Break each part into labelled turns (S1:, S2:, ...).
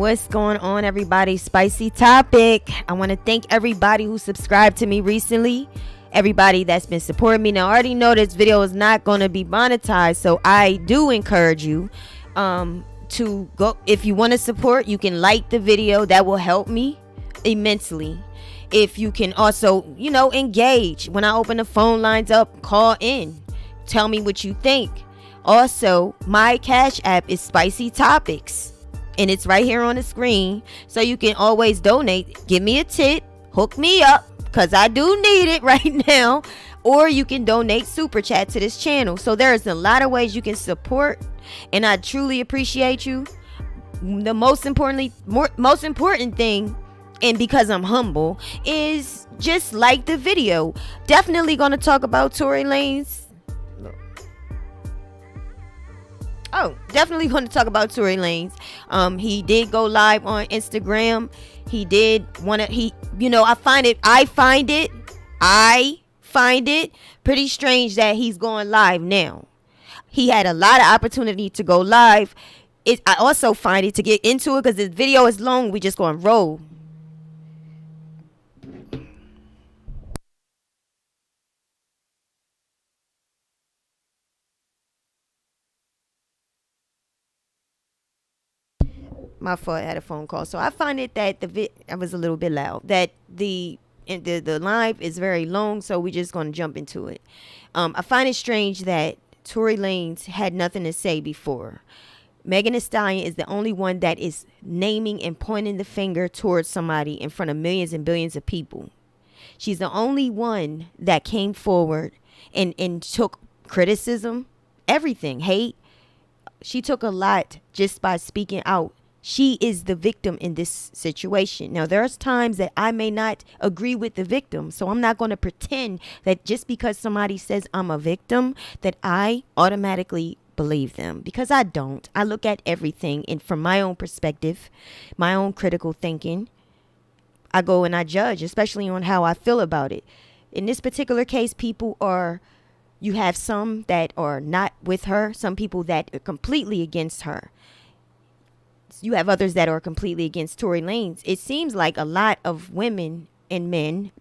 S1: What's going on, everybody? Spicy topic. I want to thank everybody who subscribed to me recently, everybody that's been supporting me. Now, I already know this video is not going to be monetized, so I do encourage you to go. If you want to support, you can like the video. That will help me immensely. If you can also, engage. When I open the phone lines up, call in. Tell me what you think. Also, my Cash App is Spicy Topics, and it's right here on the screen, so you can always donate. Give me a tip, hook me up, because I do need it right now. Or you can donate super chat to this channel. So there's a lot of ways you can support, and I truly appreciate you. The most important thing, and because I'm humble, is just like the video. Definitely going to talk about Tory Lanez. Definitely going to talk about Tory Lanez. He did go live on Instagram. He did want to, I find it pretty strange that he's going live now. He had a lot of opportunity to go live. I also find it, to get into it, because this video is long, we just going to roll. My fault, I had a phone call. So I find it that I was a little bit loud. That the live is very long, so we're just going to jump into it. I find it strange that Tory Lanez had nothing to say before. Megan Thee Stallion is the only one that is naming and pointing the finger towards somebody in front of millions and billions of people. She's the only one that came forward and took criticism, everything, hate. She took a lot just by speaking out. She is the victim in this situation. Now, there's times that I may not agree with the victim, so I'm not going to pretend that just because somebody says I'm a victim, that I automatically believe them, because I don't. I look at everything and from my own perspective, my own critical thinking. I go and I judge, especially on how I feel about it. In this particular case, you have some that are not with her, some people that are completely against her. You have others that are completely against Tory Lanez. It seems like a lot of women and men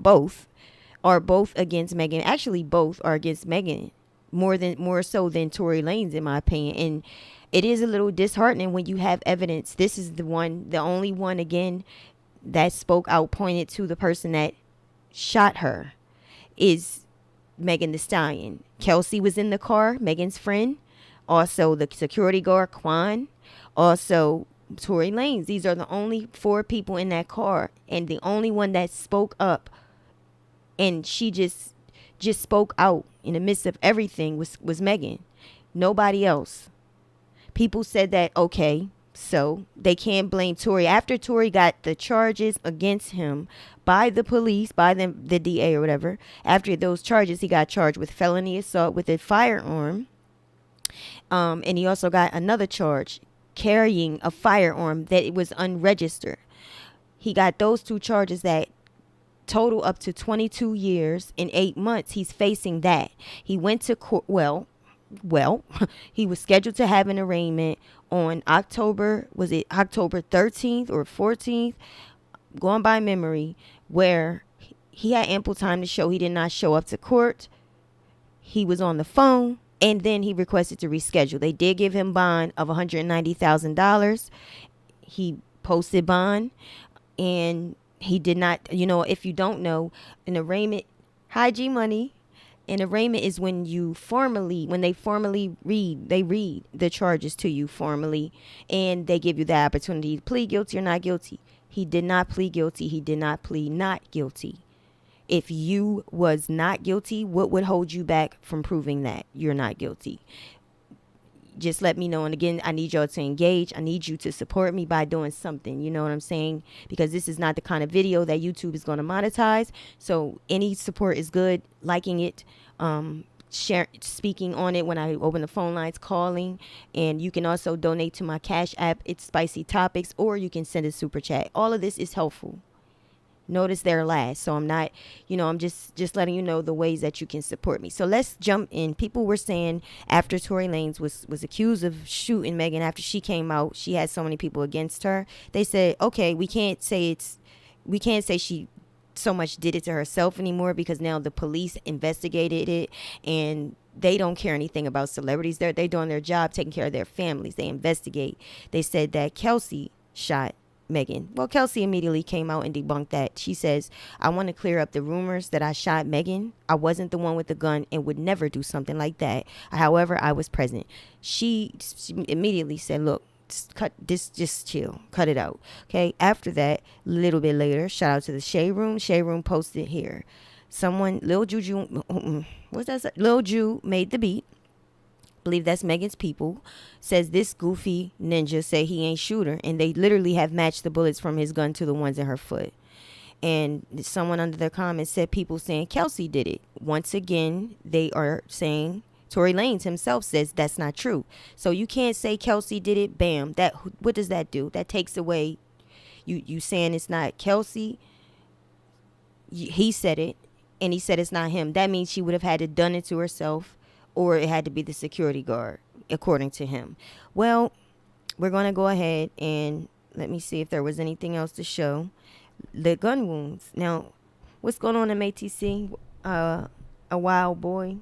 S1: are both against Megan. Actually, both are against Megan more so than Tory Lanez, in my opinion. And it is a little disheartening when you have evidence. This is the only one again that spoke out, pointed to the person that shot her, is Megan Thee Stallion. Kelsey was in the car, Megan's friend. Also, the security guard, Quan. Also, Tory Lanez. These are the only 4 people in that car, and the only one that spoke up, and she just spoke out in the midst of everything was Megan. Nobody else. People said that, okay, so they can't blame Tory. After Tory got the charges against him by the police, by the DA or whatever, after those charges, he got charged with felony assault with a firearm, and he also got another charge, carrying a firearm that it was unregistered. He got those 2 charges that total up to 22 years and 8 months. He's facing that. He went to court. Well, he was scheduled to have an arraignment on October 13th or 14th, going by memory, where he had ample time to show. He did not show up to court. He was on the phone. And then he requested to reschedule. They did give him bond of $190,000. He posted bond, and he did not, if you don't know, an arraignment, high G money, an arraignment is when they formally read the charges to you formally, and they give you the opportunity to plead guilty or not guilty. He did not plead guilty. He did not plead not guilty. If you was not guilty, what would hold you back from proving that you're not guilty? Just let me know. And again, I need y'all to engage. I need you to support me by doing something. You know what I'm saying? Because this is not the kind of video that YouTube is going to monetize. So any support is good. Liking it, speaking on it when I open the phone lines, calling. And you can also donate to my Cash App. It's Spicy Topics, or you can send a super chat. All of this is helpful. Notice their last. So I'm not, I'm just letting you know the ways that you can support me. So let's jump in. People were saying after Tory Lanez was accused of shooting Megan after she came out, she had so many people against her. They said, okay, we can't say she so much did it to herself anymore, because now the police investigated it and they don't care anything about celebrities. They're doing their job, taking care of their families. They investigate. They said that Kelsey shot Megan. Well, Kelsey immediately came out and debunked that. She says, I want to clear up the rumors that I shot Megan. I wasn't the one with the gun and would never do something like that. However, I was present. She immediately said, look, just chill, cut it out. Okay. After that, a little bit later, shout out to the Shade Room. Shade Room posted here. Someone, Lil Juju, what's that? Lil Ju made the beat. Believe that's Megan's people. Says this goofy ninja say he ain't shooter, and they literally have matched the bullets from his gun to the ones in her foot. And someone under their comments said people saying Kelsey did it. Once again, they are saying Tory Lanez himself says that's not true. So you can't say Kelsey did it. Bam. That, what does that do? That takes away you saying it's not Kelsey. He said it, and he said it's not him. That means she would have had to done it to herself, or it had to be the security guard, according to him. Well, we're going to go ahead and let me see if there was anything else to show. The gun wounds. Now, what's going on in ATC? A wild boy.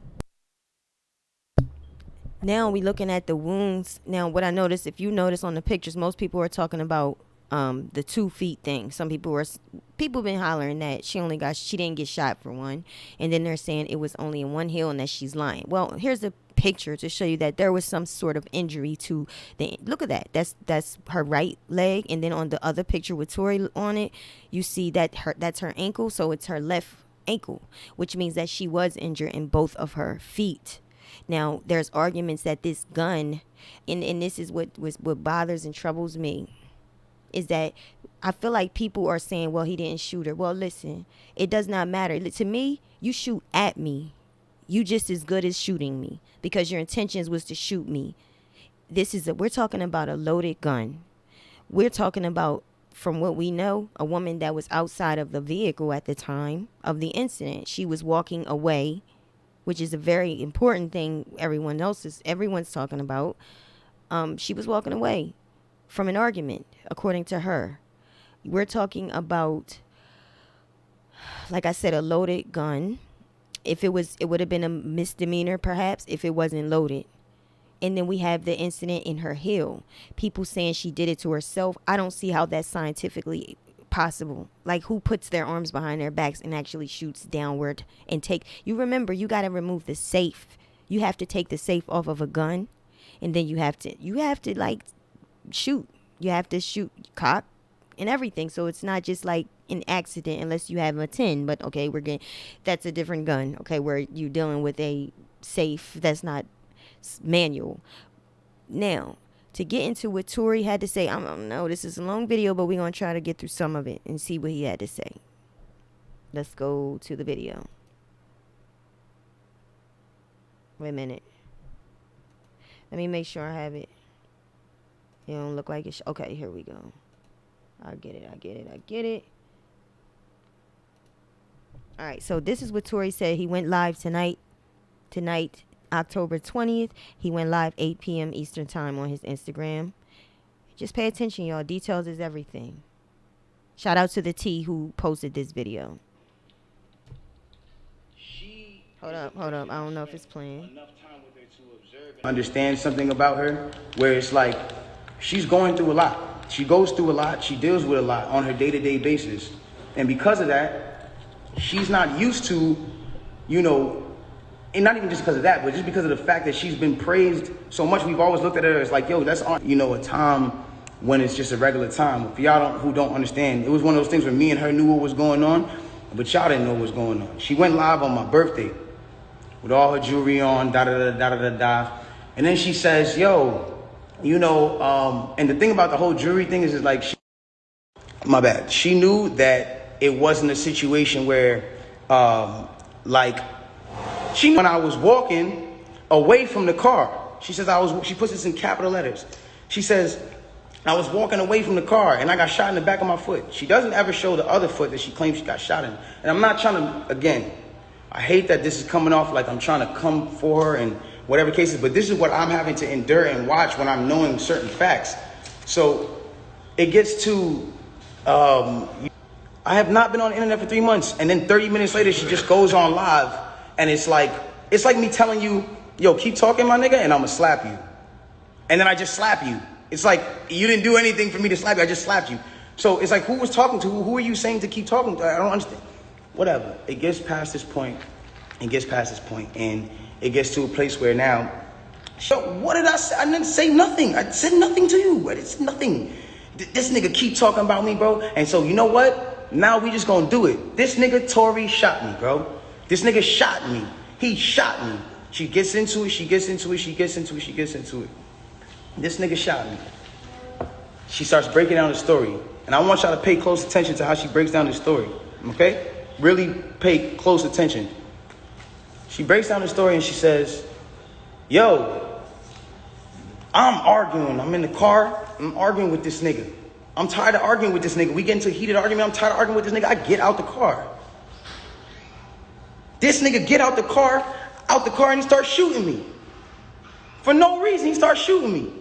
S1: Now we looking at the wounds. Now, what I noticed, if you notice on the pictures, most people are talking about the 2 feet thing. Some people been hollering that she didn't get shot for one, and then they're saying it was only in one heel and that she's lying. Well, here's a picture to show you that there was some sort of injury to the. Look at that. That's her right leg, and then on the other picture with Tory on it, you see that that's her ankle. So it's her left ankle, which means that she was injured in both of her feet. Now, there's arguments that this gun, and this is what bothers and troubles me, is that I feel like people are saying, well, he didn't shoot her. Well, listen, it does not matter. To me, you shoot at me, you just as good as shooting me, because your intentions was to shoot me. We're talking about a loaded gun. We're talking about, from what we know, a woman that was outside of the vehicle at the time of the incident. She was walking away, which is a very important thing everyone's talking about. She was walking away from an argument, according to her. We're talking about, like I said, a loaded gun. If it would have been a misdemeanor, perhaps, if it wasn't loaded. And then we have the incident in her heel. People saying she did it to herself. I don't see how that's scientifically possible. Like, who puts their arms behind their backs and actually shoots downward and you remember, you got to remove the safe. You have to take the safe off of a gun, and then you have to like shoot. You have to shoot, cock, and everything. So it's not just like an accident unless you have a 10. But okay, that's a different gun. Okay, where you dealing with a safe that's not manual. Now, to get into what Tory had to say, I don't know, this is a long video, but we're going to try to get through some of it and see what he had to say. Let's go to the video. Wait a minute. Let me make sure I have it. It don't look like it. Okay, here we go. I get it. All right, so this is what Tory said. He went live tonight, October 20th. He went live 8 p.m. Eastern time on his Instagram. Just pay attention, y'all. Details is everything. Shout out to the T who posted this video. Hold up. I don't know if it's playing.
S2: Understand something about her where it's like she's going through a lot. She goes through a lot. She deals with a lot on her day-to-day basis. And because of that, she's not used to, and not even just because of that, but just because of the fact that she's been praised so much. We've always looked at her as like, yo, that's on, a time when it's just a regular time. For y'all who don't understand, it was one of those things where me and her knew what was going on, but y'all didn't know what was going on. She went live on my birthday with all her jewelry on, da-da-da-da-da-da-da. And then she says, yo, and the thing about the whole jewelry thing is like, my bad. She knew that it wasn't a situation where, she knew when I was walking away from the car. She says, she puts this in capital letters. She says, I was walking away from the car and I got shot in the back of my foot. She doesn't ever show the other foot that she claims she got shot in. And I'm not trying to, again, I hate that this is coming off like I'm trying to come for her and whatever cases, but this is what I'm having to endure and watch when I'm knowing certain facts. So it gets to, I have not been on the internet for 3 months, and then 30 minutes later she just goes on live, and it's like me telling you, yo, keep talking, my nigga, and I'm gonna slap you. And then I just slap you. It's like, you didn't do anything for me to slap you, I just slapped you. So it's like, who was talking to who? Who are you saying to keep talking to? I don't understand. Whatever. It gets past this point, and it gets to a place where now, what did I say? I didn't say nothing. I said nothing to you. It's nothing. This nigga keep talking about me, bro. And so, you know what? Now we just gonna do it. This nigga Tory shot me, bro. This nigga shot me. He shot me. She gets into it. This nigga shot me. She starts breaking down the story. And I want y'all to pay close attention to how she breaks down the story. Okay? Really pay close attention. She breaks down the story and she says, yo, I'm arguing. I'm in the car. I'm arguing with this nigga. I'm tired of arguing with this nigga. We get into a heated argument. I'm tired of arguing with this nigga. I get out the car. This nigga get out the car, and he starts shooting me. For no reason, he starts shooting me.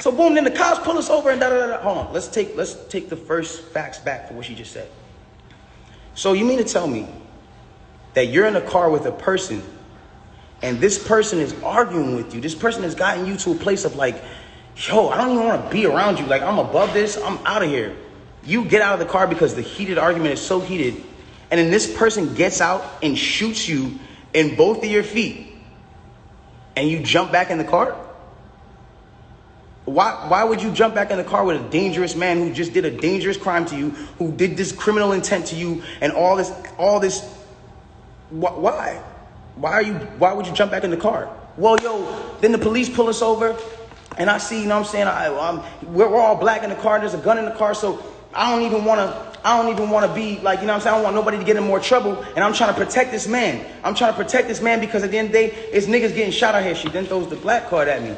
S2: So boom, then the cops pull us over and da-da-da-da. Hold on, let's take the first facts back for what she just said. So you mean to tell me that you're in a car with a person and this person is arguing with you? This person has gotten you to a place of like, yo, I don't even want to be around you. Like, I'm above this. I'm out of here. You get out of the car because the heated argument is so heated. And then this person gets out and shoots you in both of your feet. And you jump back in the car? Why would you jump back in the car with a dangerous man who just did a dangerous crime to you, who did this criminal intent to you and all this? Why? Why would you jump back in the car? Well, yo, then the police pull us over and I see, you know what I'm saying? We're all black in the car. There's a gun in the car. So I don't even want to be like, you know what I'm saying? I don't want nobody to get in more trouble. And I'm trying to protect this man. Because at the end of the day, it's niggas getting shot out here. She then throws the black card at me.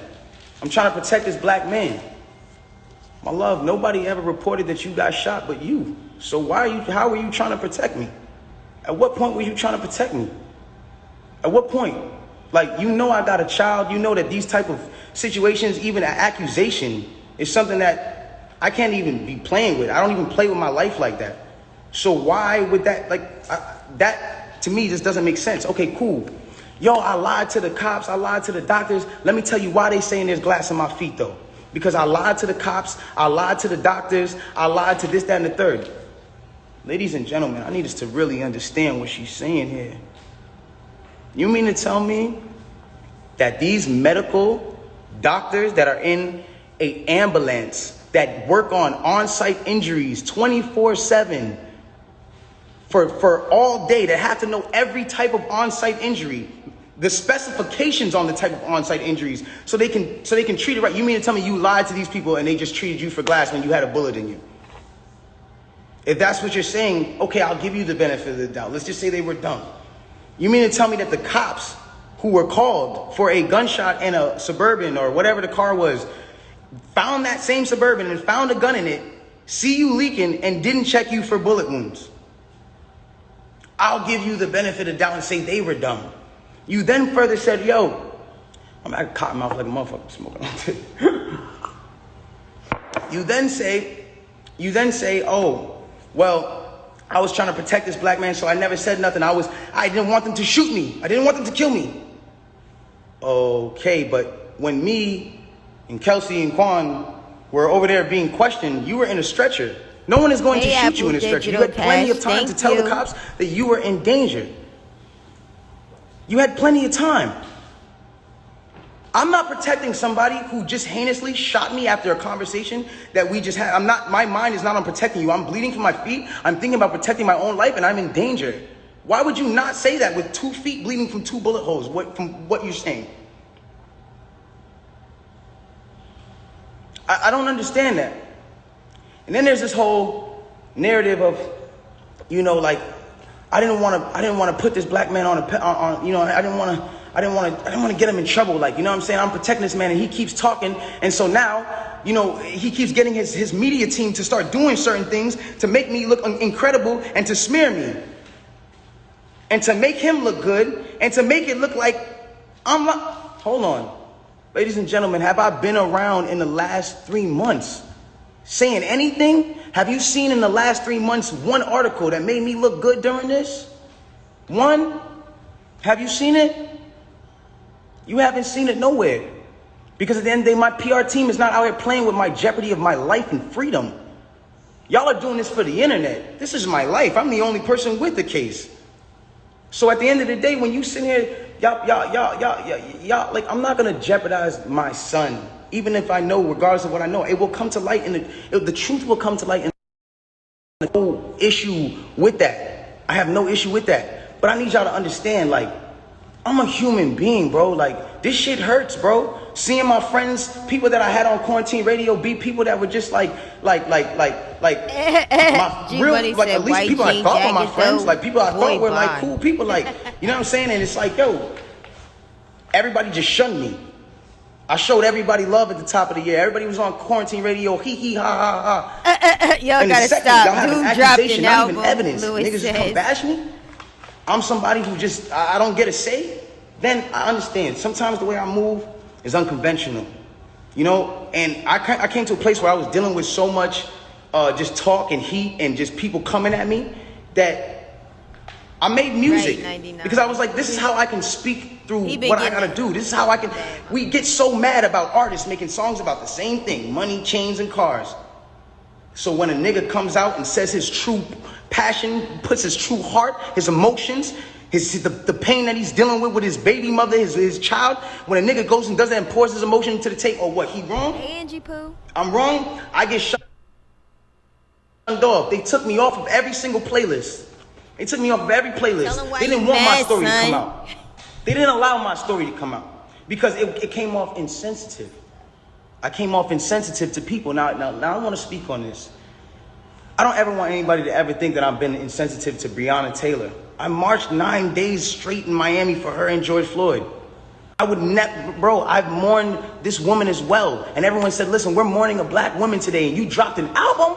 S2: I'm trying to protect this black man. My love, nobody ever reported that you got shot but you. So how are you trying to protect me? At what point were you trying to protect me? At what point? Like, you know I got a child. You know that these type of situations, even an accusation, is something that I can't even be playing with. I don't even play with my life like that. So why would that, that to me just doesn't make sense. Okay, cool. Yo, I lied to the cops. I lied to the doctors. Let me tell you why they saying there's glass in my feet, though. Because I lied to the cops. I lied to the doctors. I lied to this, that, and the third. Ladies and gentlemen, I need us to really understand what she's saying here. You mean to tell me that these medical doctors that are in an ambulance that work on-site injuries 24/7 for all day, that have to know every type of on-site injury, the specifications on the type of on-site injuries, so they can treat it right? You mean to tell me you lied to these people and they just treated you for glass when you had a bullet in you? If that's what you're saying, okay, I'll give you the benefit of the doubt. Let's just say they were dumb. You mean to tell me that the cops who were called for a gunshot in a Suburban or whatever the car was, found that same Suburban and found a gun in it, see you leaking, and didn't check you for bullet wounds? I'll give you the benefit of the doubt and say they were dumb. You then further said, yo, I'm at cotton mouth like a motherfucker smoking. You then say, oh, well, I was trying to protect this black man, so I never said nothing. I didn't want them to shoot me. I didn't want them to kill me. Okay, but when me and Kelsey and Quan were over there being questioned, you were in a stretcher. No one is going to shoot you in a stretcher. You had plenty of time to tell the cops that you were in danger. You had plenty of time. I'm not protecting somebody who just heinously shot me after a conversation that we just had. My mind is not on protecting you. I'm bleeding from my feet. I'm thinking about protecting my own life, and I'm in danger. Why would you not say that with 2 feet bleeding from 2 bullet holes, from what you're saying? I don't understand that. And then there's this whole narrative of, you know, like, I didn't want to put this black man on you know, I didn't want to get him in trouble. Like, you know what I'm saying? I'm protecting this man and he keeps talking. And so now you know, he keeps getting his media team to start doing certain things to make me look incredible and to smear me. And to make him look good and to make it look like I'm not. Hold on. Ladies and gentlemen, have I been around in the last 3 months saying anything? Have you seen in the last 3 months one article that made me look good during this? One? Have you seen it? You haven't seen it nowhere. Because at the end of the day, my PR team is not out here playing with my jeopardy of my life and freedom. Y'all are doing this for the internet. This is my life. I'm the only person with the case. So at the end of the day, when you sit here, y'all, like, I'm not gonna jeopardize my son, even if I know, regardless of what I know, it will come to light, and the truth will come to light. And no issue with that. I have no issue with that. But I need y'all to understand, like, I'm a human being, bro. Like, this shit hurts, bro. Seeing my friends, people that I had on quarantine radio, be people that were just like my real, like, at least people I thought were my friends, like people I thought were like cool people, like, you know what I'm saying? And it's like, yo, everybody just shunned me. I showed everybody love at the top of the year. Everybody was on quarantine radio, hee hee ha ha ha.
S1: Y'all gotta stop. Dude dropped an album.
S2: Not even evidence. Niggas just come bash me. I'm somebody who just, I don't get a say. Then I understand. Sometimes the way I move is unconventional, you know? And I came to a place where I was dealing with so much just talk and heat and just people coming at me that I made music. Right, because I was like, this is how I can speak through what I gotta do. This is how I can, we get so mad about artists making songs about the same thing, money, chains, and cars. So when a nigga comes out and says his true passion, puts his true heart, his emotions, the pain that he's dealing with his baby mother, his child, when a nigga goes and does that and pours his emotion into the tape, or what, he wrong?
S1: Angie Poo.
S2: I'm wrong, I get shut off. They took me off of every single playlist. They took me off of every playlist. They didn't want my story to come out. They didn't allow my story to come out because it came off insensitive. I came off insensitive to people. Now I want to speak on this. I don't ever want anybody to ever think that I've been insensitive to Breonna Taylor. I marched 9 days straight in Miami for her and George Floyd. I would never, bro, I've mourned this woman as well. And everyone said, listen, we're mourning a black woman today and you dropped an album?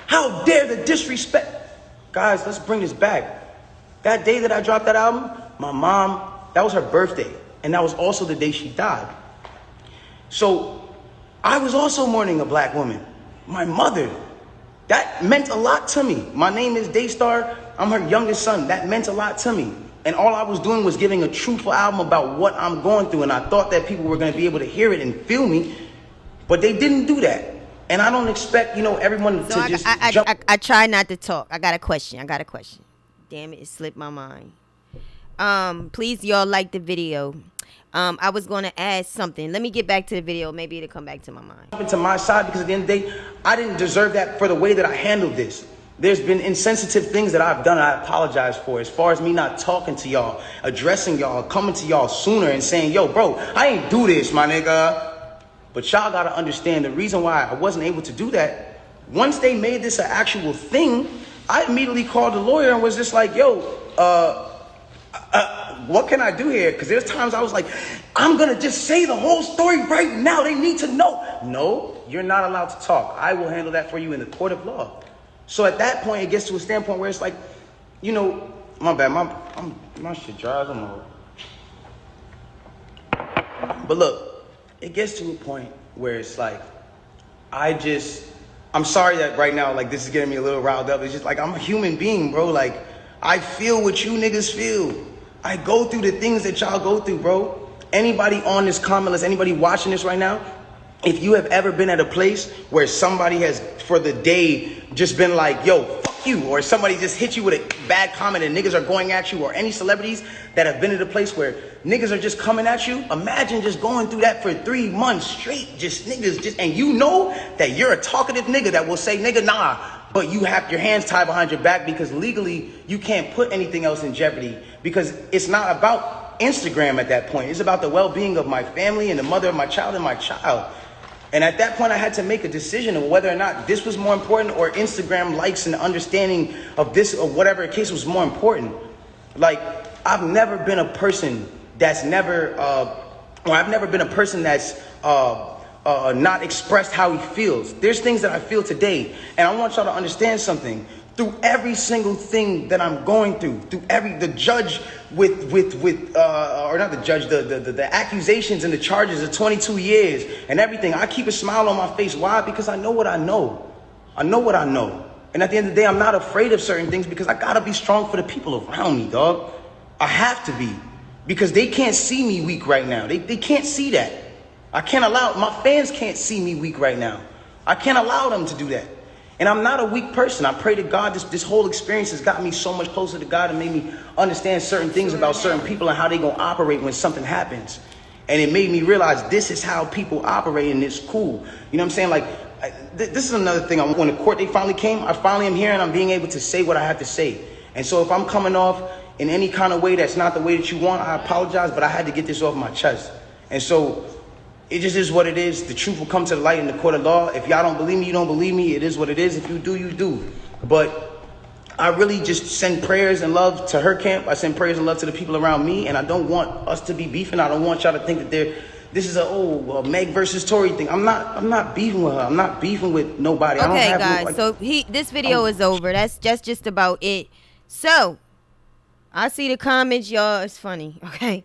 S2: How dare the disrespect? Guys, let's bring this back. That day that I dropped that album, my mom, that was her birthday. And that was also the day she died. So I was also mourning a black woman, my mother. That meant a lot to me. My name is Daystar. I'm her youngest son. That meant a lot to me. And all I was doing was giving a truthful album about what I'm going through. And I thought that people were going to be able to hear it and feel me. But they didn't do that. And I don't expect, you know, everyone to just jump.
S1: I try not to talk. I got a question. Damn it, it slipped my mind. Please, y'all, like the video. I was going to ask something. Let me get back to the video. Maybe it'll come back to my mind.
S2: To my side, because at the end of the day, I didn't deserve that for the way that I handled this. There's been insensitive things that I've done, I apologize for. As far as me not talking to y'all, addressing y'all, coming to y'all sooner and saying, yo, bro, I ain't do this, my nigga. But y'all got to understand the reason why I wasn't able to do that. Once they made this an actual thing, I immediately called the lawyer and was just like, yo, what can I do here? Because there's times I was like, I'm going to just say the whole story right now. They need to know. No, you're not allowed to talk. I will handle that for you in the court of law. So at that point, it gets to a standpoint where it's like, you know, my bad, my shit dries, I'm over. But look, it gets to a point where it's like, I'm sorry that right now, like, this is getting me a little riled up. It's just like, I'm a human being, bro. Like, I feel what you niggas feel. I go through the things that y'all go through, bro. Anybody on this comment list, anybody watching this right now, if you have ever been at a place where somebody has, for the day, just been like, yo, fuck you, or somebody just hit you with a bad comment and niggas are going at you, or any celebrities that have been at a place where niggas are just coming at you, imagine just going through that for 3 months straight, just niggas, just, and you know that you're a talkative nigga that will say, nigga, nah, but you have your hands tied behind your back because legally you can't put anything else in jeopardy because it's not about Instagram at that point. It's about the well-being of my family and the mother of my child and my child. And at that point, I had to make a decision of whether or not this was more important or Instagram likes and understanding of this or whatever case was more important. Like, I've never been a person that's never, or I've never been a person that's not expressed how he feels. There's things that I feel today, and I want y'all to understand something. Through every single thing that I'm going through the judge or not the judge, the accusations and the charges of 22 years and everything, I keep a smile on my face. Why? Because I know what I know. I know what I know. And at the end of the day, I'm not afraid of certain things because I gotta be strong for the people around me, dog. I have to be. Because they can't see me weak right now. They can't see that. I can't allow, my fans can't see me weak right now. I can't allow them to do that. And I'm not a weak person. I pray to God this whole experience has gotten me so much closer to God and made me understand certain things about certain people and how they gonna operate when something happens. And it made me realize this is how people operate, and it's cool. You know what I'm saying? Like, this is another thing. When the court date finally came, I finally am here and I'm being able to say what I have to say. And so if I'm coming off in any kind of way that's not the way that you want, I apologize, but I had to get this off my chest. And so it just is what it is. The truth will come to the light in the court of law. If y'all don't believe me, you don't believe me. It is what it is. If you do, you do. But I really just send prayers and love to her camp. I send prayers and love to the people around me. And I don't want us to be beefing. I don't want y'all to think that this is a Meg versus Tory thing. I'm not beefing with her. I'm not beefing with nobody.
S1: Okay,
S2: I don't have
S1: guys. So this video is over. That's just about it. So I see the comments, y'all. It's funny. Okay.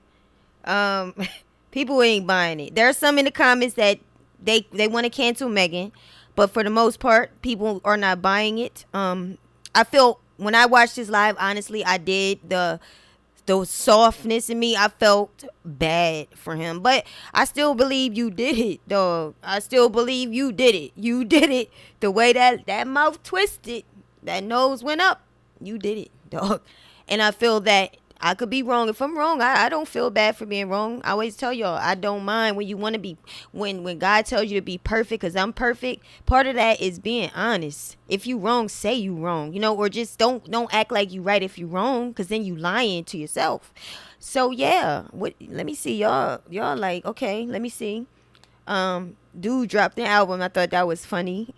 S1: People ain't buying it. There are some in the comments that they want to cancel Megan, but for the most part, people are not buying it. I felt when I watched this live, honestly, I did the softness in me. I felt bad for him, but I still believe you did it, dog. I still believe you did it. You did it the way that mouth twisted, that nose went up. You did it, dog. And I feel that I could be wrong. If I'm wrong, I don't feel bad for being wrong. I always tell y'all, I don't mind when you want to be, when God tells you to be perfect, because I'm perfect. Part of that is being honest. If you wrong, say you wrong, or just don't act like you right if you wrong, because then you lying to yourself. So yeah, let me see y'all like, okay, let me see. Dude dropped an album. I thought that was funny.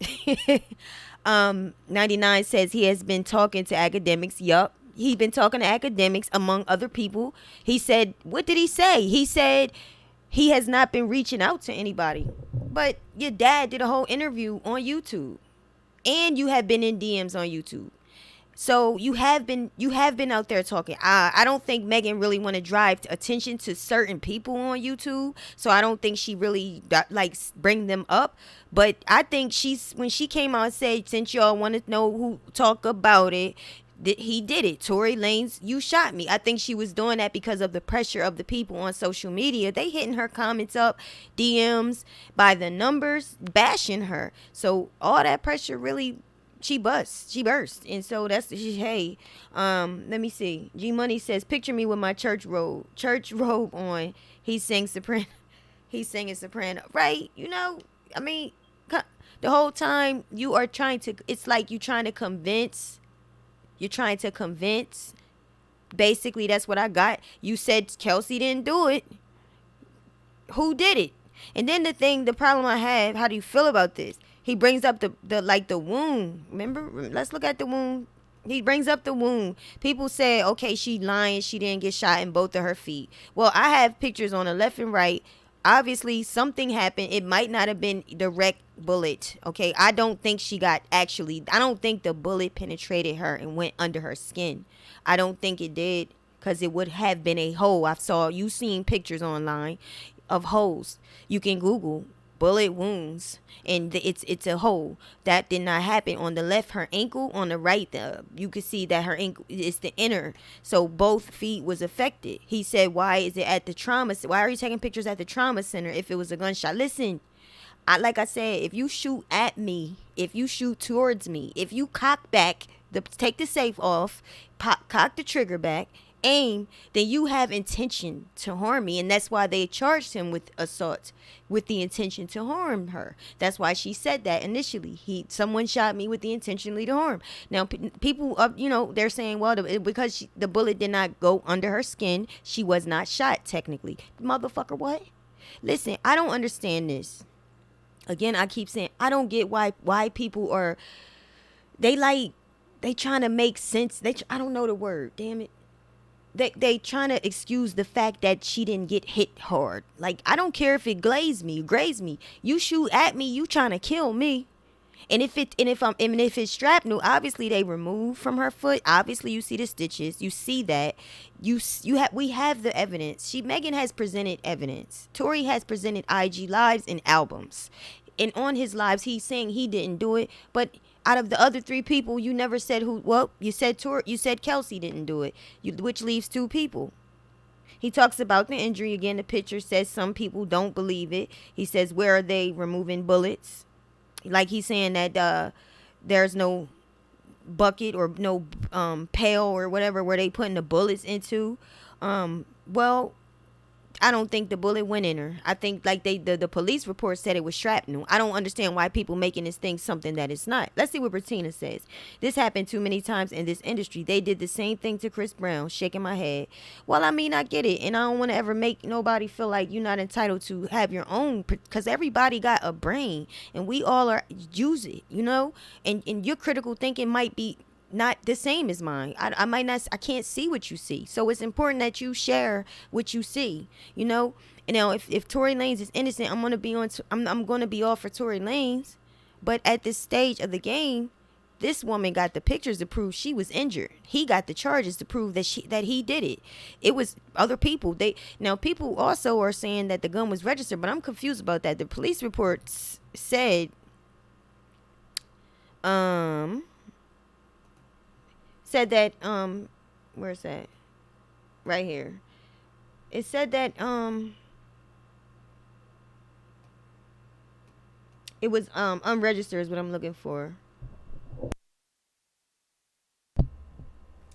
S1: 99 says he has been talking to academics. Yup. He's been talking to academics, among other people. He said, what did he say? He said he has not been reaching out to anybody. But your dad did a whole interview on YouTube. And you have been in DMs on YouTube. So you have been out there talking. I don't think Megan really want to drive attention to certain people on YouTube. So I don't think she really likes bring them up. But I think when she came out and said, since y'all want to know who talk about it, he did it. Tory Lanez, you shot me. I think she was doing that because of the pressure of the people on social media. They hitting her comments up, DMs by the numbers, bashing her. So all that pressure really, she burst. And so hey, let me see. G Money says, picture me with my church robe on. He's singing soprano. Right? I mean, the whole time you are it's like you're trying to convince. Basically, that's what I got. You said Kelsey didn't do it. Who did it? And then the problem I have, how do you feel about this? He brings up the wound. Remember? Let's look at the wound. He brings up the wound. People say, okay, she lying. She didn't get shot in both of her feet. Well, I have pictures on the left and right. Obviously, something happened. It might not have been direct bullet. Okay, I don't think I don't think the bullet penetrated her and went under her skin. I don't think it did, because it would have been a hole. You've seen pictures online of holes. You can Google bullet wounds, and it's a hole. That did not happen on the left. Her ankle, on the right, you could see that her ankle is the inner, so both feet was affected. He said, why is it at the trauma? Why are you taking pictures at the trauma center if it was a gunshot? Listen, like I said, if you shoot at me, if you shoot towards me, if you cock back, take the safe off, cock the trigger back, aim, then you have intention to harm me. And that's why they charged him with assault with the intention to harm her. That's why she said that initially. Someone shot me with the intentionally to harm. Now people they're saying, well, because the bullet did not go under her skin, she was not shot technically. Motherfucker, what? Listen, I don't understand this. Again, I keep saying, I don't get why people are, they trying to make sense. I don't know the word, damn it. they trying to excuse the fact that she didn't get hit hard. Like, I don't care if it grazed me. You shoot at me, you trying to kill me. And if it's shrapnel, obviously they removed from her foot. Obviously you see the stitches. You see that. We have the evidence. Megan has presented evidence. Tory has presented IG lives and albums. And on his lives he's saying he didn't do it, but out of the other 3 people, you never said who. Well, you said Kelsey didn't do it, which leaves 2 people. He talks about the injury again. The picture says some people don't believe it. He says, where are they removing bullets? Like, he's saying that there's no bucket or no pail or whatever where they putting the bullets into. Well, I don't think the bullet went in her. I think, like, the police report said it was shrapnel. I don't understand why people making this thing something that it's not. Let's see what Bertina says. This happened too many times in this industry. They did the same thing to Chris Brown. Shaking my head. Well, I mean, I get it, and I don't want to ever make nobody feel like you're not entitled to have your own, because everybody got a brain, and we all use it, you know. And your critical thinking might be not the same as mine. I might not. I can't see what you see. So it's important that you share what you see. You know. And now, if Tory Lanez is innocent, I'm gonna be on. I'm gonna be all for Tory Lanez. But at this stage of the game, this woman got the pictures to prove she was injured. He got the charges to prove that he did it. It was other people. People also are saying that the gun was registered, but I'm confused about that. The police reports said, that where's that? Right here. It said that it was unregistered is what I'm looking for.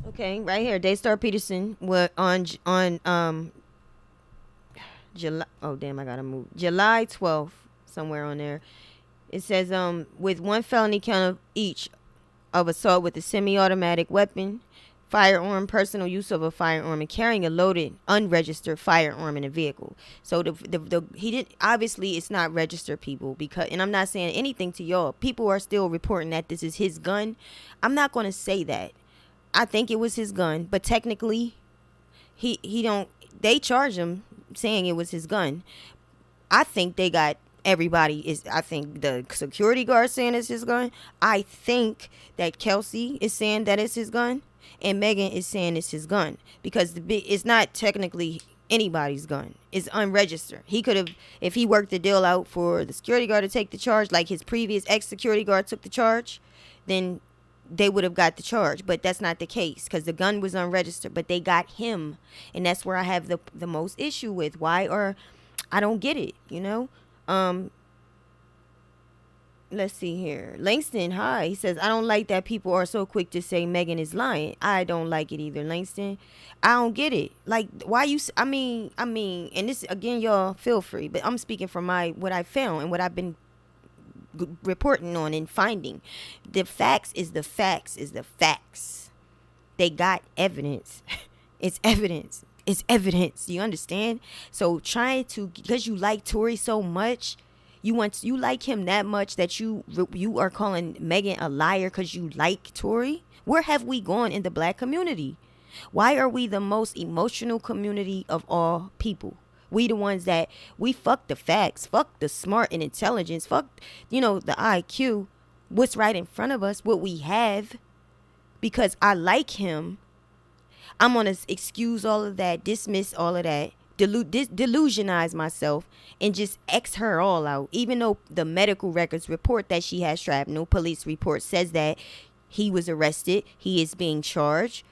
S1: Okay, right here. Daystar Peterson was on July. Oh damn, I gotta move. July 12th, somewhere on there. It says with 1 felony count of each of assault with a semi-automatic weapon, firearm, personal use of a firearm, and carrying a loaded, unregistered firearm in a vehicle. So he did, obviously it's not registered, people, because, and I'm not saying anything to y'all. People are still reporting that this is his gun. I'm not going to say that. I think it was his gun, but technically they charged him saying it was his gun. I think they got I think the security guard saying it's his gun. I think that Kelsey is saying that it's his gun, and Megan is saying it's his gun, because it's not technically anybody's gun. It's unregistered. He could have, if he worked the deal out for the security guard to take the charge, like his previous ex-security guard took the charge, then they would have got the charge. But that's not the case, because the gun was unregistered, but they got him. And that's where I have the most issue with. I don't get it, you know? Let's see here. Langston, hi. He says, I don't like that people are so quick to say Megan is lying. I don't like it either, Langston. I don't get it. Like, why you, I mean, and this, again, y'all feel free, but I'm speaking from what I found and what I've been reporting on and finding. The facts is the facts is the facts. They got evidence. It's evidence. It's evidence. You understand? So because you like Tory so much, you like him that much that you are calling Megan a liar because you like Tory? Where have we gone in the black community? Why are we the most emotional community of all people? We the ones that fuck the facts, fuck the smart and intelligence, fuck, the IQ, what's right in front of us, what we have. Because I like him, I'm going to excuse all of that, dismiss all of that, delusionize myself, and just X her all out. Even though the medical records report that she has shrapnel, police report says that he was arrested, he is being charged.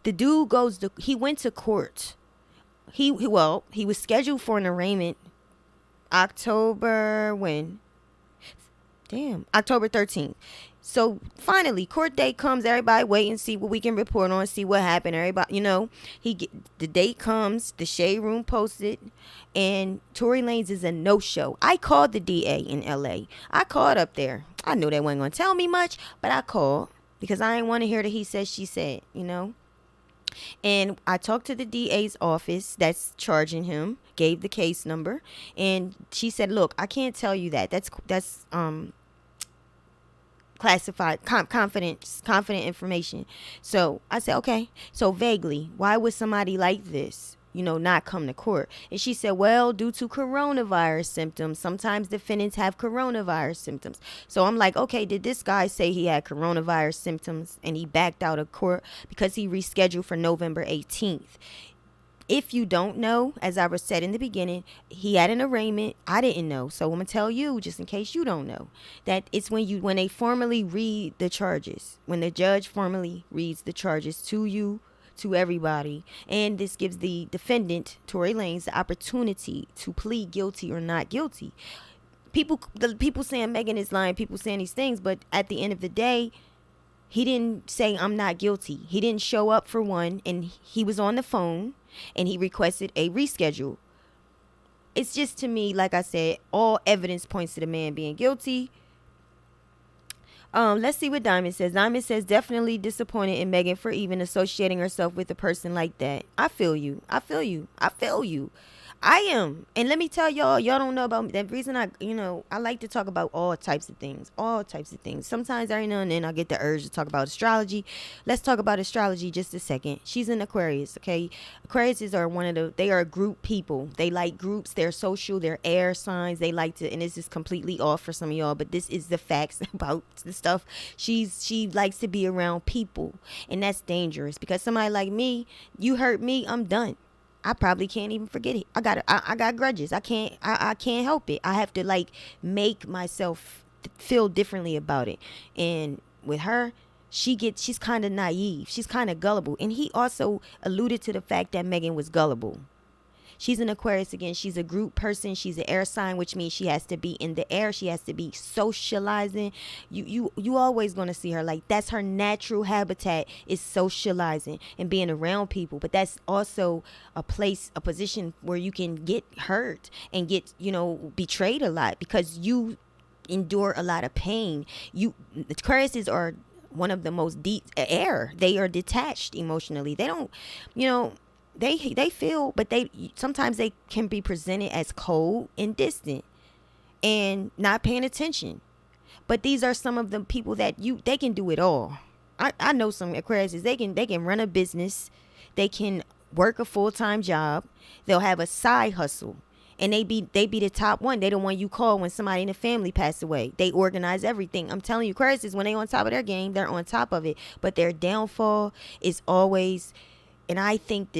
S1: The dude he went to court. He was scheduled for an arraignment October 13th. So finally, court date comes. Everybody wait and see what we can report on, see what happened. Everybody, the date comes, the shade room posted, and Tory Lanez is a no-show. I called the DA in LA. I called up there. I knew they weren't going to tell me much, but I called because I didn't want to hear the he said, she said, And I talked to the DA's office that's charging him, gave the case number, and she said, look, I can't tell you that. classified, confident information. So I said, okay. So vaguely, why would somebody like this, not come to court? And she said, well, due to coronavirus symptoms, sometimes defendants have coronavirus symptoms. So I'm like, okay, did this guy say he had coronavirus symptoms and he backed out of court because he rescheduled for November 18th? If you don't know, as I was said in the beginning, he had an arraignment. I didn't know. So I'm going to tell you, just in case you don't know, that it's when they formally read the charges, when the judge formally reads the charges to you, to everybody, and this gives the defendant, Tory Lanez, the opportunity to plead guilty or not guilty. The people saying Megan is lying, people saying these things, but at the end of the day, he didn't say I'm not guilty. He didn't show up for one, and he was on the phone, and he requested a reschedule. It's just, to me, like I said, all evidence points to the man being guilty. Let's see what Diamond says. Diamond says, definitely disappointed in Megan for even associating herself with a person like that. I feel you. I am. And let me tell y'all don't know about me. The reason I like to talk about all types of things. Sometimes every now and then I get the urge to talk about astrology. Let's talk about astrology just a second. She's an Aquarius, okay? Aquariuses are they are group people. They like groups. They're social. They're air signs. They like to, and this is completely off for some of y'all, but this is the facts about the stuff. She likes to be around people, and that's dangerous because somebody like me, you hurt me, I'm done. I probably can't even forget it. I got grudges. I can't help it. I have to make myself feel differently about it. And with her, she's kind of naive. She's kind of gullible. And he also alluded to the fact that Megan was gullible. She's an Aquarius again. She's a group person. She's an air sign, which means she has to be in the air. She has to be socializing. You always gonna see her that's her natural habitat is socializing and being around people. But that's also a position where you can get hurt and get betrayed a lot because you endure a lot of pain. Aquariuses are one of the most deep air. They are detached emotionally. They don't, they feel, but sometimes they can be presented as cold and distant and not paying attention. But these are some of the people that they can do it all. I know some Aquariuses, they can run a business, they can work a full-time job, they'll have a side hustle, and they be the top one. They the one you call when somebody in the family passed away. They organize everything. I'm telling you, Aquariuses, when they on top of their game, they're on top of it. But their downfall is always, and I think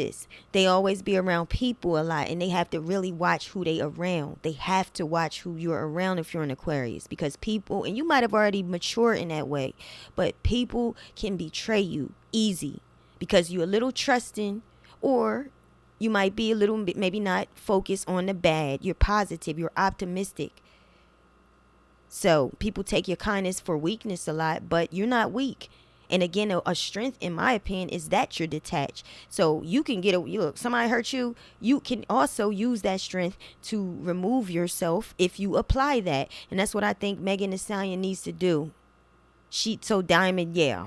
S1: they always be around people a lot, and they have to really watch who they around. They have to watch who you're around if you're an Aquarius, because people, and you might have already matured in that way, but people can betray you easy because you're a little trusting, or you might be a little bit, maybe not focused on the bad. You're positive, you're optimistic. So people take your kindness for weakness a lot, but you're not weak. And again, a strength, in my opinion, is that you're detached. So you can look, somebody hurt you, you can also use that strength to remove yourself if you apply that. And that's what I think Megan Thee Stallion needs to do. So Diamond, yeah.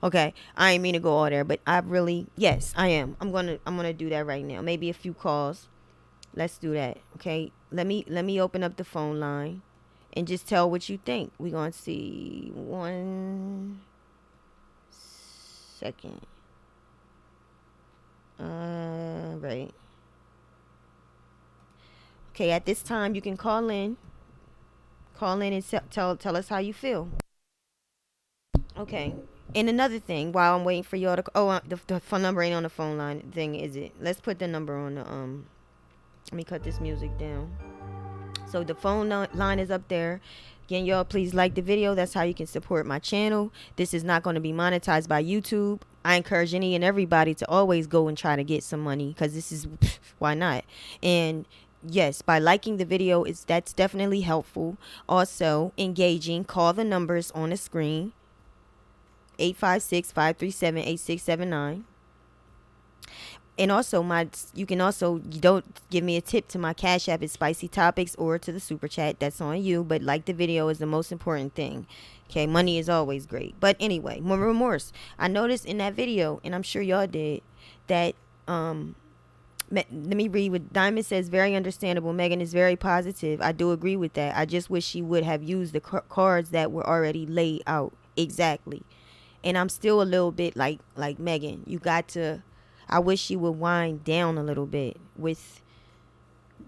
S1: Okay. I ain't mean to go all there, but yes, I am. I'm gonna do that right now. Maybe a few calls. Let's do that. Okay. Let me open up the phone line and just tell what you think. We're gonna see 1 second. Right. Okay, at this time you can call in and tell us how you feel. Okay. And another thing, while I'm waiting for y'all to, the phone number ain't on the phone line thing, is it? Let's put the number on the let me cut this music down. So the phone line is up there. Again, y'all, please like the video. That's how you can support my channel. This is not going to be monetized by YouTube. I encourage any and everybody to always go and try to get some money, because this is, why not? And yes, by liking the video, that's definitely helpful. Also, engaging. Call the numbers on the screen. 856-537-8679. And also, you don't give me a tip to my Cashapp is spicytopics, or to the super chat. That's on you. But like the video is the most important thing. Okay, money is always great. But anyway, more remorse. I noticed in that video, and I'm sure y'all did, that Let me read what Diamond says. Very understandable. Megan is very positive. I do agree with that. I just wish she would have used the cards that were already laid out. Exactly. And I'm still a little bit like Megan. You got to. I wish she would wind down a little bit with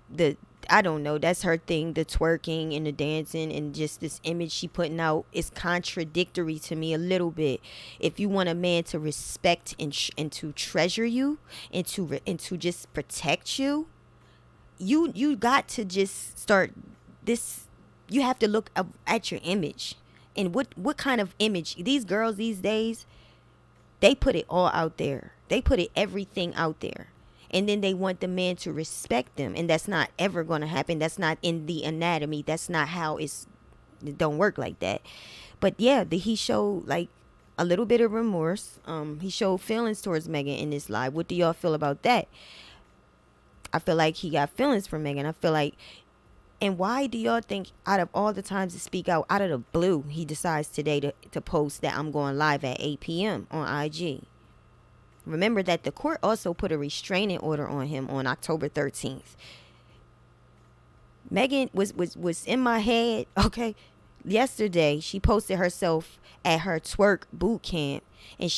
S1: the. I don't know. That's her thing. The twerking and the dancing and just this image she putting out is contradictory to me a little bit. If you want a man to respect and to treasure you and to just protect you, you got to just start this. You have to look at your image and what kind of image these girls these days. They put it all out there. They put everything out there. And then they want the man to respect them. And that's not ever going to happen. That's not in the anatomy. That's not how it don't work like that. But yeah, he showed like a little bit of remorse. He showed feelings towards Megan in this live. What do y'all feel about that? I feel like he got feelings for Megan. I feel like, and why do y'all think out of all the times to speak out of the blue, he decides today to post that I'm going live at 8 p.m. on IG? Remember that the court also put a restraining order on him on October 13th. Megan was in my head, okay? Yesterday, she posted herself at her twerk boot camp. And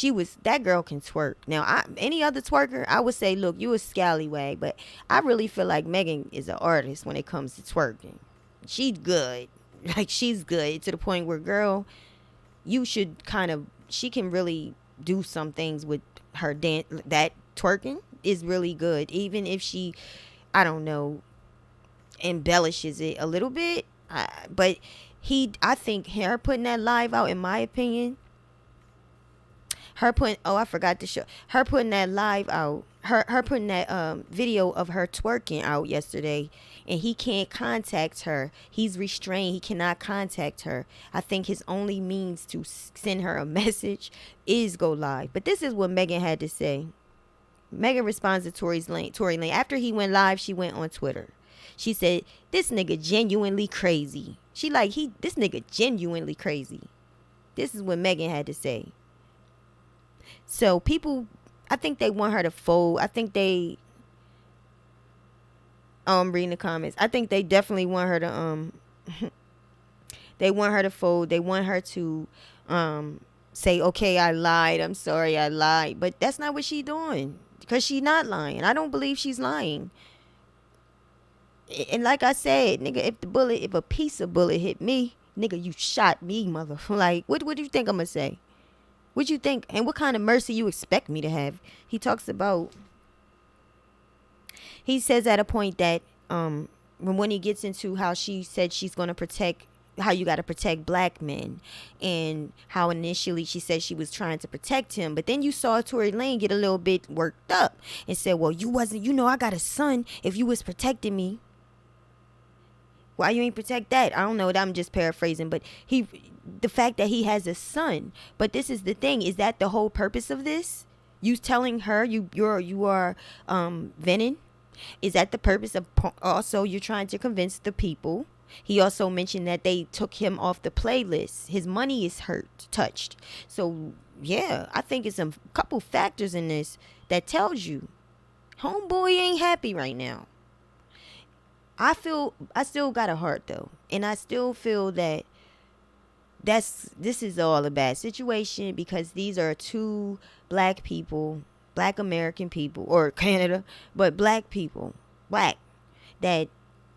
S1: that girl can twerk. Now, any other twerker, I would say, look, you a scallywag. But I really feel like Megan is an artist when it comes to twerking. She's good. Like, she's good to the point where, girl, you should she can really do some things with her dance. That twerking is really good. Even if she, I don't know, embellishes it a little bit. But I think her putting that live out, in my opinion, her putting that live out, her putting that video of her twerking out yesterday, and he can't contact her. He's restrained. He cannot contact her. I think his only means to send her a message is go live. But this is what Megan had to say. Megan responds to Tory Lanez. After he went live, she went on Twitter. She said, "This nigga genuinely crazy." She this nigga genuinely crazy. This is what Megan had to say. So people, I think they want her to fold. I think I'm reading the comments. I think they definitely want her to they want her to fold. They want her to say, "Okay, I lied. I'm sorry, I lied." But that's not what she's doing, because she's not lying. I don't believe she's lying. And like I said, nigga, if a piece of bullet hit me, nigga, you shot me, motherfucker. Like, what do you think I'm gonna say? What you think? And what kind of mercy you expect me to have? He says at a point that when he gets into how she said she's going to protect, how you got to protect black men, and how initially she said she was trying to protect him, but then you saw Tory Lanez get a little bit worked up and said, "Well, I got a son. If you was protecting me, why you ain't protect that?" I don't know. I'm just paraphrasing, but the fact that he has a son. But this is the thing: is that the whole purpose of this? You telling her you are venting? Is that the purpose of? Also, you're trying to convince the people. He also mentioned that they took him off the playlist. His money is touched. So yeah, I think it's a couple factors in this that tells you homeboy ain't happy right now. I still got a heart though, and I still feel that this is all a bad situation, because these are two black people, black American people, or Canada, but black people, that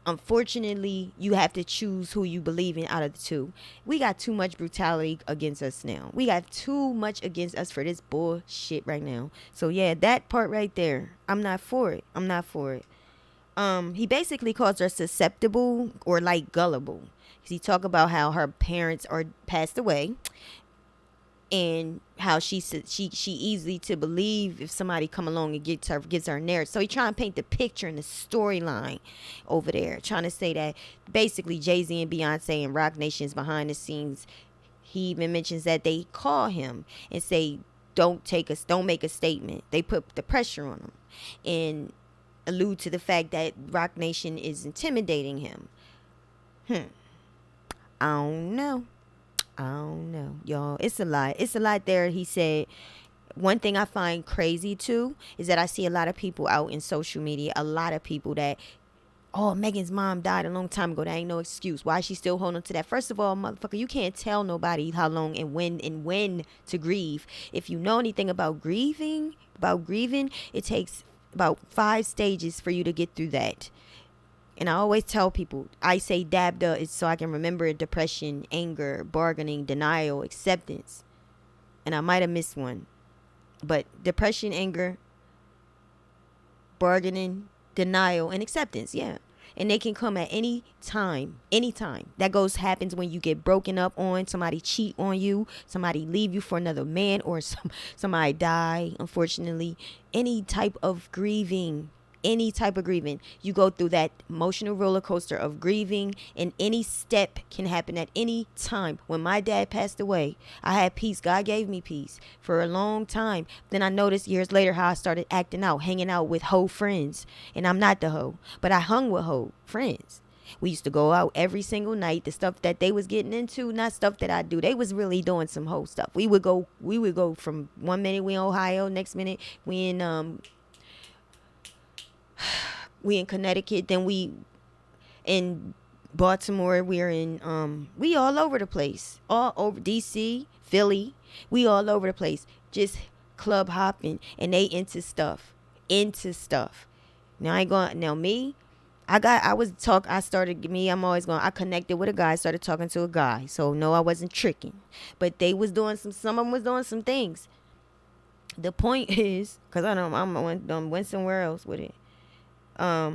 S1: unfortunately you have to choose who you believe in out of the two. We got too much brutality against us now. We got too much against us for this bullshit right now. So yeah, that part right there, I'm not for it. He basically calls her susceptible or like gullible. He talk about how her parents are passed away, and how she easily to believe if somebody come along and gives her narrative. So he trying to paint the picture and the storyline over there, trying to say that basically Jay-Z and Beyonce and Roc Nation is behind the scenes. He even mentions that they call him and say, don't make a statement. They put the pressure on him and allude to the fact that Roc Nation is intimidating him. I don't know, y'all. It's a lot there. He said One thing I find crazy too is that I see a lot of people out in social media, a lot of people that, oh, Megan's mom died a long time ago. That ain't no excuse. Why is she still holding on to that? First of all, motherfucker, you can't tell nobody how long and when to grieve. If you know anything about grieving, it takes about 5 stages for you to get through that. And I always tell people, I say DABDA is so I can remember depression, anger, bargaining, denial, acceptance. And I might have missed one. But depression, anger, bargaining, denial, and acceptance, yeah. And they can come at any time. That happens when you get broken up on, somebody cheat on you, somebody leave you for another man, or somebody die, unfortunately. Any type of grieving, you go through that emotional roller coaster of grieving, and any step can happen at any time. When my dad passed away, I had peace. God gave me peace for a long time. Then I noticed years later how I started acting out, hanging out with hoe friends. And I'm not the hoe, but I hung with hoe friends. We used to go out every single night. The stuff that they was getting into, not stuff that I do. They was really doing some hoe stuff. We would go from one minute we in Ohio, next minute we in Connecticut, then we in Baltimore, we're in we all over the place. All over DC, Philly, we all over the place. Just club hopping, and they into stuff. Now I ain't going now me. I connected with a guy, started talking to a guy. So no, I wasn't tricking. But they was doing some of them was doing some things. The point is, cause I know I'm went somewhere else with it. I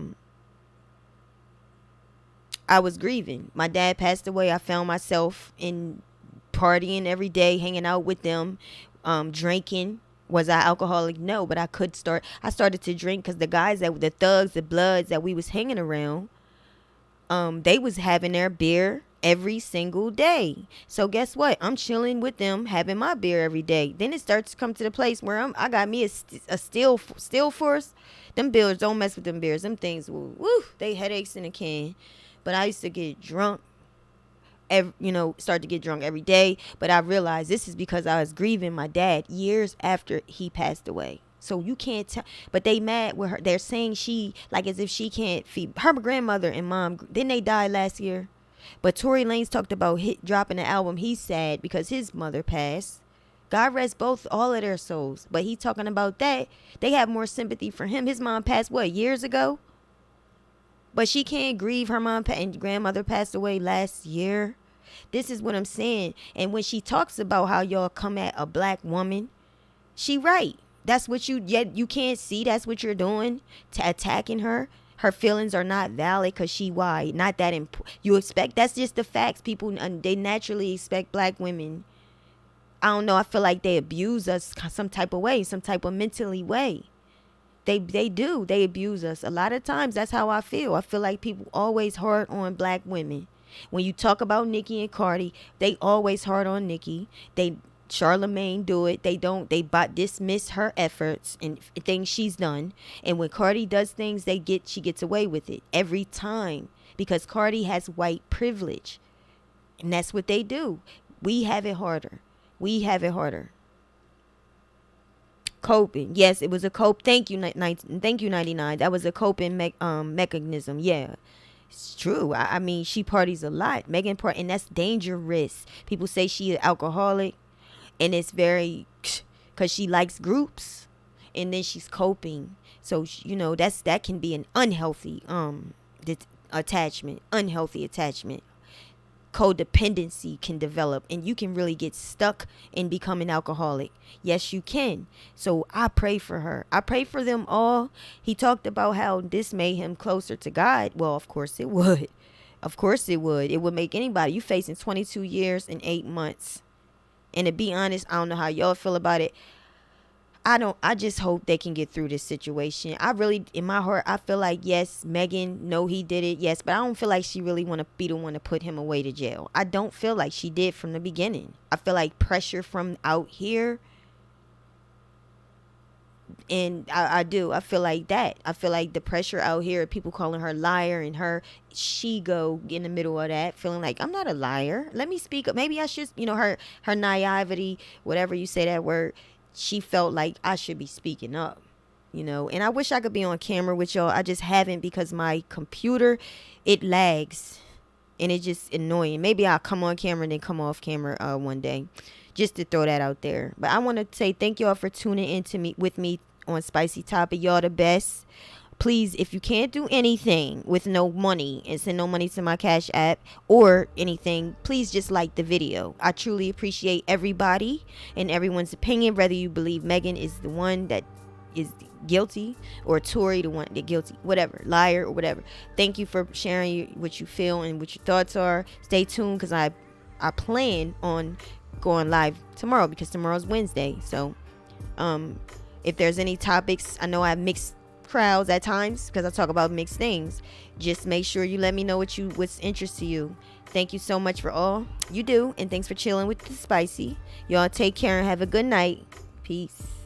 S1: was grieving. My dad passed away. I found myself in partying every day, hanging out with them, drinking. Was I alcoholic? No, but I started to drink because the thugs, the bloods that we was hanging around, they was having their beer every single day. So guess what? I'm chilling with them, having my beer every day. Then it starts to come to the place where I got me a steel force. Them beers, don't mess with them beers. Them things, woo, they headaches in a can. But I used to get drunk, start to get drunk every day. But I realized this is because I was grieving my dad years after he passed away. So you can't tell. But they mad with her. They're saying she, like as if she can't feed. Her grandmother and mom, didn't they die last year? But Tory Lanez talked about dropping the album. He's sad because his mother passed. God rest all of their souls. But he talking about that. They have more sympathy for him. His mom passed, years ago? But she can't grieve her mom and grandmother passed away last year. This is what I'm saying. And when she talks about how y'all come at a black woman, she right. That's what you can't see. That's what you're doing to attacking her. Her feelings are not valid because she white. Not that you expect. That's just the facts. People, they naturally expect black women. I don't know. I feel like they abuse us some type of way, some type of mentally way. They do. They abuse us. A lot of times, that's how I feel. I feel like people always hard on black women. When you talk about Nicki and Cardi, they always hard on Nicki. Charlemagne do it. They dismiss her efforts and things she's done. And when Cardi does things, she gets away with it every time because Cardi has white privilege, and that's what they do. We have it harder. Coping. Yes, it was a cope. Thank you, 99. That was a coping mechanism. Yeah. It's true. I mean, she parties a lot. Megan and that's dangerous. People say she is alcoholic, and it's very because she likes groups, and then she's coping. So that can be an unhealthy attachment. Codependency can develop, and you can really get stuck in becoming alcoholic. Yes, you can. So I pray for her. I pray for them all. He talked about how this made him closer to God. Well, of course it would. It would make anybody. You facing 22 years and 8 months. And to be honest, I don't know how y'all feel about it. I just hope they can get through this situation. I really, in my heart, I feel like, yes, Megan, no, he did it, yes, but I don't feel like she really want to be the one to put him away to jail. I don't feel like she did from the beginning. I feel like pressure from out here, and I do. I feel like that. I feel like the pressure out here, people calling her liar, and she go in the middle of that, feeling like, I'm not a liar. Let me speak up. Maybe I should, her naivety, whatever you say that word. she felt like I should be speaking up, you know. And I wish I could be on camera with y'all. I just haven't because my computer, it lags. And it's just annoying. Maybe I'll come on camera and then come off camera one day. Just to throw that out there. But I want to say thank y'all for tuning in to me with me on Spicy Topic. Y'all the best. Please, if you can't do anything with no money and send no money to my Cash App or anything, please just like the video. I truly appreciate everybody and everyone's opinion, whether you believe Megan is the one that is guilty or Tory the one that guilty, whatever, liar or whatever. Thank you for sharing what you feel and what your thoughts are. Stay tuned because I plan on going live tomorrow because tomorrow's Wednesday. So if there's any topics, I know I have mixed crowds at times because I talk about mixed things. Just make sure you let me know what's interest to you. Thank you so much for all you do, and thanks for chilling with the Spicy. Y'all take care and have a good night. Peace.